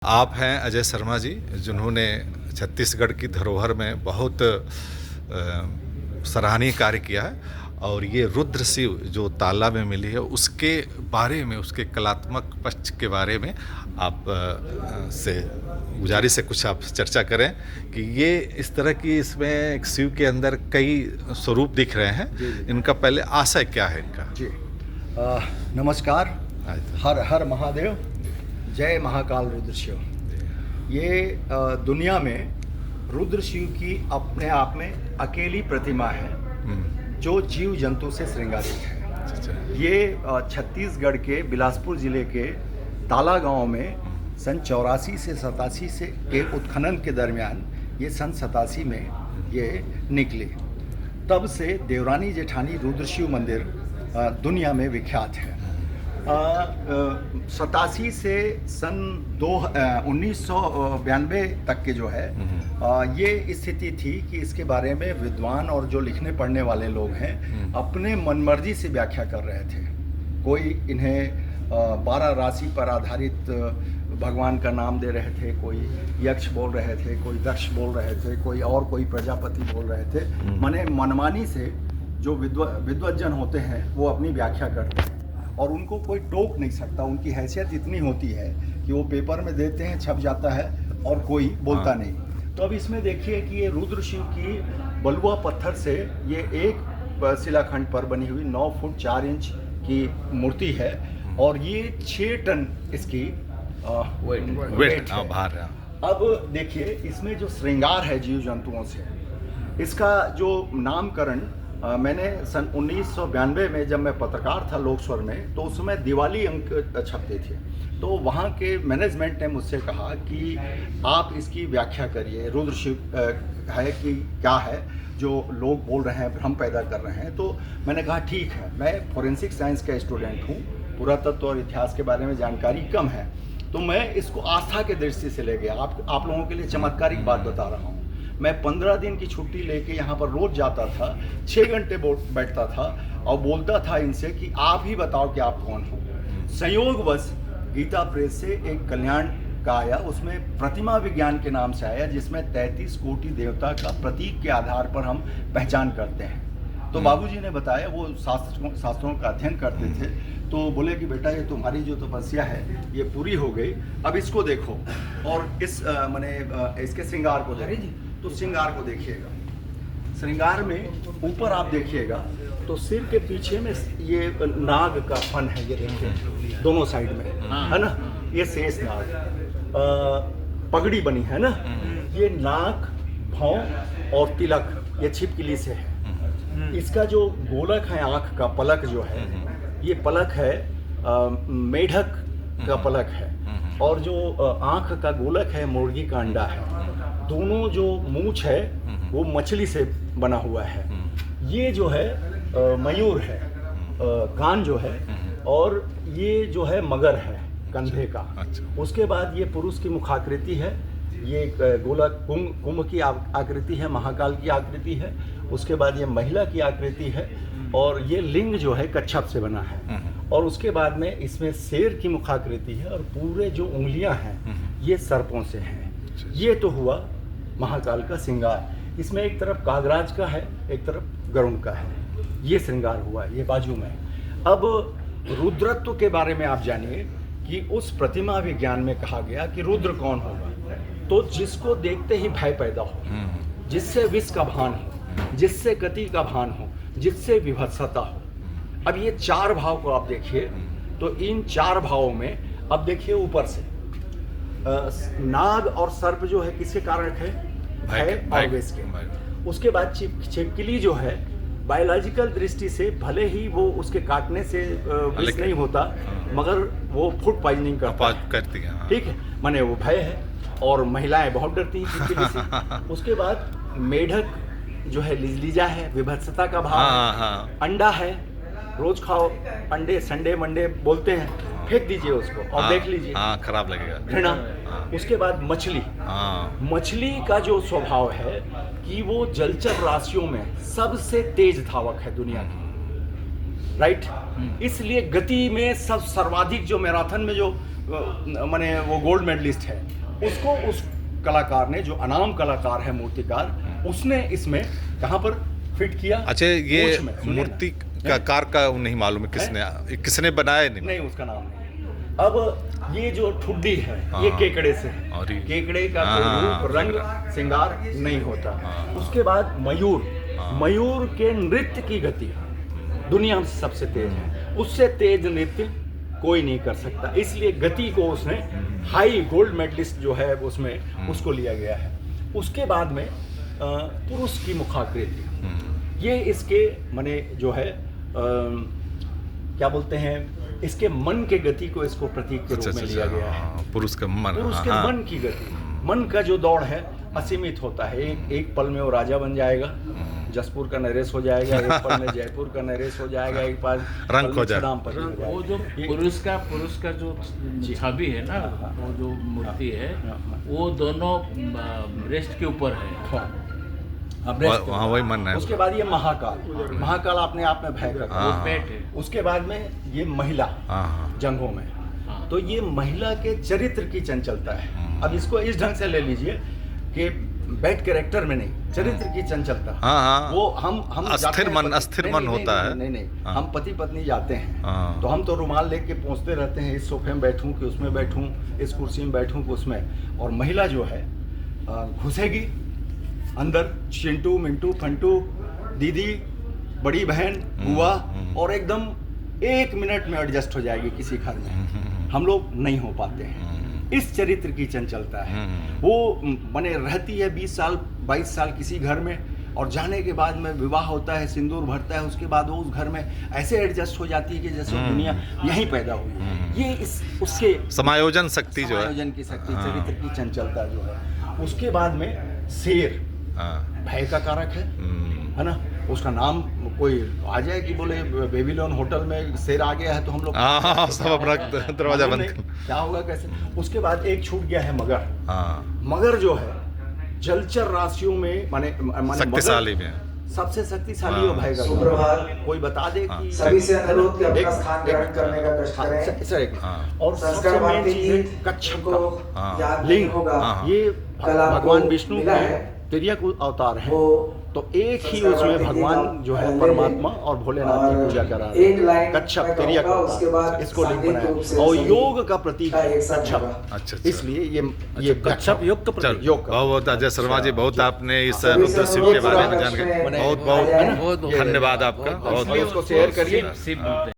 आप हैं अजय शर्मा जी, जिन्होंने छत्तीसगढ़ की धरोहर में बहुत सराहनीय कार्य किया है। और ये रुद्र शिव जो ताला में मिली है, उसके बारे में, उसके कलात्मक पक्ष के बारे में आप से गुजारिश है कुछ आप चर्चा करें कि ये इस तरह की, इसमें एक शिव के अंदर कई स्वरूप दिख रहे हैं। जी, जी। इनका पहले आशय क्या है इनका? जी, नमस्कार। हर हर महादेव, जय महाकाल रुद्र शिव। ये दुनिया में रुद्र शिव की अपने आप में अकेली प्रतिमा है जो जीव जंतु से श्रृंगारित है। ये छत्तीसगढ़ के बिलासपुर जिले के ताला गांव में सन 84 से 87 से के उत्खनन के दरमियान ये सन 87 में ये निकले। तब से देवरानी जेठानी रुद्र शिव मंदिर दुनिया में विख्यात है। 87 से सन 1992 तक के जो है ये स्थिति थी कि इसके बारे में विद्वान और जो लिखने पढ़ने वाले लोग हैं अपने मनमर्जी से व्याख्या कर रहे थे। कोई इन्हें 12 राशि पर आधारित भगवान का नाम दे रहे थे, कोई यक्ष बोल रहे थे, कोई दक्ष बोल रहे थे, कोई प्रजापति बोल रहे थे। माने मनमानी से जो विद्वज्जन होते हैं वो अपनी व्याख्या करते हैं और उनको कोई टोक नहीं सकता। उनकी हैसियत इतनी होती है कि वो पेपर में देते हैं, छप जाता है और कोई बोलता नहीं। तो अब इसमें देखिए कि ये रुद्र शिव की बलुआ पत्थर से ये एक शिलाखंड पर बनी हुई 9 फुट 4 इंच की मूर्ति है और ये 6 टन इसकी वेट है। भार है। अब देखिए इसमें जो श्रृंगार है जीव जंतुओं से, इसका जो नामकरण मैंने सन 1992 में जब मैं पत्रकार था लोकस्वर में, तो उस समय दिवाली अंक छपते थे। तो वहाँ के मैनेजमेंट ने मुझसे कहा कि आप इसकी व्याख्या करिए, रुद्र शिव है कि क्या है जो लोग बोल रहे हैं, भ्रम पैदा कर रहे हैं। तो मैंने कहा ठीक है, मैं फोरेंसिक साइंस का स्टूडेंट हूँ, पुरातत्व और इतिहास के बारे में जानकारी कम है, तो मैं इसको आस्था के दृष्टि से ले गया। आप लोगों के लिए चमत्कारिक बात बता रहा हूँ। मैं 15 दिन की छुट्टी लेके यहाँ पर रोज जाता था, 6 घंटे बैठता था और बोलता था इनसे कि आप ही बताओ कि आप कौन हो। संयोगवश गीता प्रेस से एक कल्याण का आया, उसमें प्रतिमा विज्ञान के नाम से आया, जिसमें 33 कोटि देवता का प्रतीक के आधार पर हम पहचान करते हैं। तो बाबूजी ने बताया, वो शास्त्रों का अध्ययन करते थे, तो बोले कि बेटा ये तुम्हारी जो तपस्या है ये पूरी हो गई, अब इसको देखो और इस इसके श्रृंगार को देखो। तो श्रृंगार को देखिएगा, श्रृंगार में ऊपर आप देखिएगा तो सिर के पीछे में ये नाग का फन है, ये देखिए दोनों साइड में है ना, ये शेष नाग। पगड़ी बनी है ना, ये नाक, भौं और तिलक ये छिपकली से है। इसका जो गोलक है, आँख का पलक जो है, ये पलक है मेढक का पलक है और जो आँख का गोलक है मुर्गी का अंडा है। दोनों जो मूंछ है वो मछली से बना हुआ है। ये जो है मयूर है, कान जो है, और ये जो है मगर है कंधे का। उसके बाद ये पुरुष की मुखाकृति है, ये गोलक कुंभ की आकृति है, महाकाल की आकृति है। उसके बाद ये महिला की आकृति है और ये लिंग जो है कच्छप से बना है। और उसके बाद में इसमें शेर की मुखाकृति है और पूरे जो उंगलियां हैं ये सर्पों से हैं। ये तो हुआ महाकाल का श्रृंगार। इसमें एक तरफ कागराज का है, एक तरफ गरुड़ का है। ये श्रृंगार हुआ, ये बाजू में। अब रुद्रत्व के बारे में आप जानिए कि उस प्रतिमा विज्ञान में कहा गया कि रुद्र कौन होगा, तो जिसको देखते ही भय पैदा हो, जिससे विष का भान हो, जिससे गति का भान हो, जिससे विभत्सता हो। अब ये 4 भाव को आप देखिए, तो इन 4 भावों में अब देखिए ऊपर से नाग और सर्प जो है किसके कारक है, भय और विष के। उसके बाद छिपकली जो है बायोलॉजिकल दृष्टि से भले ही वो उसके काटने से विष नहीं होता, मगर वो फूड पॉइजनिंग करती है। ठीक है, माने वो भय है और महिलाएं बहुत डरती हैं छिपकली से। उसके बाद मेढक जो है लिजलिजा है, विभत्सता का भाव। अंडा है, रोज खाओ अंडे, संडे मंडे बोलते हैं, फेंक दीजिए उसको और देख लीजिए, खराब लगेगा, घृणा। उसके बाद मछली, मछली का जो स्वभाव है कि वो जलचर राशियों में सबसे तेज धावक है दुनिया की, राइट। इसलिए गति में सर्वाधिक जो मैराथन में जो माने वो गोल्ड मेडलिस्ट है, उसको उस कलाकार ने, जो अनाम कलाकार है मूर्तिकार, उसने इसमें कहाँ पर फिट किया? अच्छा, ये कोच में, सुनिए ना। मूर्ति का कार का नहीं मालूम है किसने बनाया नहीं। नहीं, उसका नाम नहीं। अब ये जो ठुड्डी है, ये केकड़े से है, और ये- केकड़े का कोई हाँ, रूप, रंग, श्रृंगार नहीं होता। हाँ। उसके बाद मयूर, मयूर के नृत्य की गति दुनिया में सबसे तेज है, उससे तेज नृत्य कोई नहीं कर सकता, इसलिए गति को उसने हाई गोल्ड मेडलिस्ट जो है उसमें उसको लिया गया है। उसके बाद में पुरुष की मुखाकृति, ये इसके माने जो है क्या बोलते हैं, इसके मन के गति को इसको प्रतीक के रूप में लिया गया है। पुरुष का मन, पुरुष के मन की गति, मन का जो दौड़ है असीमित होता है। एक पल में वो राजा बन जाएगा, जसपुर का नरेश हो जाएगा, एक पल में जयपुर का नरेश हो जाएगा, एक पल रंग हो जाएगा। वो जो पुरुष का जो छवि है ना, वो जो मूर्ति है, वो दोनों ब्रेस्ट के ऊपर है। वहाँ वही मन है। उसके बाद ये महाकाल, महाकाल अपने आप में भय का हाँ। पेट है। उसके बाद में ये महिला हाँ, जंगों में, हाँ। तो ये महिला के चरित्र की चंचलता है। अब इसको इस ढंग से ले लीजिए कि बैड कैरेक्टर में नहीं, चरित्र की चंचलता। हाँ। वो हम अस्थिर जाते हैं मन, पति- अस्थिर नहीं, मन नहीं, होता है। नहीं, हाँ। हम पति पत्नी जाते हैं, हाँ। तो हम तो रुमाल लेके पहुंचते रहते हैं, इस सोफे में बैठूं कि उसमें बैठूं, इस कुर्सी में बैठूं कि उसमें, और महिला जो है घुसेगी अंदर, चिंटू मिंटू फंटू, दीदी, बड़ी बहन, बुआ, और एकदम 1 मिनट में एडजस्ट हो जाएगी किसी घर में। हम लोग नहीं हो पाते हैं। इस चरित्र की चंचलता है। वो माने रहती है 20 साल 22 साल किसी घर में, और जाने के बाद में विवाह होता है, सिंदूर भरता है, उसके बाद वो उस घर में ऐसे एडजस्ट हो जाती है कि जैसे वो दुनिया यहीं पैदा हुई है। ये उसके समायोजन शक्ति जो है, समायोजन की शक्ति, हाँ। चरित्र की चंचलता जो है। उसके बाद में शेर हाँ। भय का कारक है ना। उसका नाम कोई आ जाए कि बोले बेबीलोन होटल में शेर आ गया है, तो हम लोग हाँ, सब अपना दरवाजा मालूम बंद नहीं क्या होगा कैसे। उसके बाद एक छूट गया है मगर। हाँ, मगर जो है जलचर राशियों में माने शक्तिशाली मगर में सबसे शक्तिशाली और भय का सुप्रभात। कोई बता दे हाँ। कि सभी से अनुरोध कि अपना एक- स्थान ग्रहण करने का कष्ट करें। सर एक हाँ। और संस्कार सबसे मेन भारती चीज है जी कच्छप को का हाँ। याद लिंग नहीं होगा। हाँ। ये कल आपको भगवान विष्णु मिला के है। तिर्यक अवतार है, वो तो एक ही संस्कार उसमें भारती भगवान जी जो है का परमात्मा और भोलेनाथ की और पूजा करा रहे एक लाइन हैं। कच्छप मैं तिर्यक कहूंगा, उसके बाद अवतार, इसको लिंग सांकेतिक रूप से बनाया, और सभी योग का प्रतीक का है एक साथ कच्छप। होगा। अच्छा, अच्छा। इसलिए ये कच्छप योग का प्रतीक, योग का। बहुत अजय शर्मा जी, बहुत आपने इस सभी से रुद्र शिव अनुरोध के बारे में पूरा जान के कष्ट में बहुत आ जाए। बहुत धन्यवाद आपका। बहुत इसलिए उसको शेयर करिए। शिव बोलते हैं।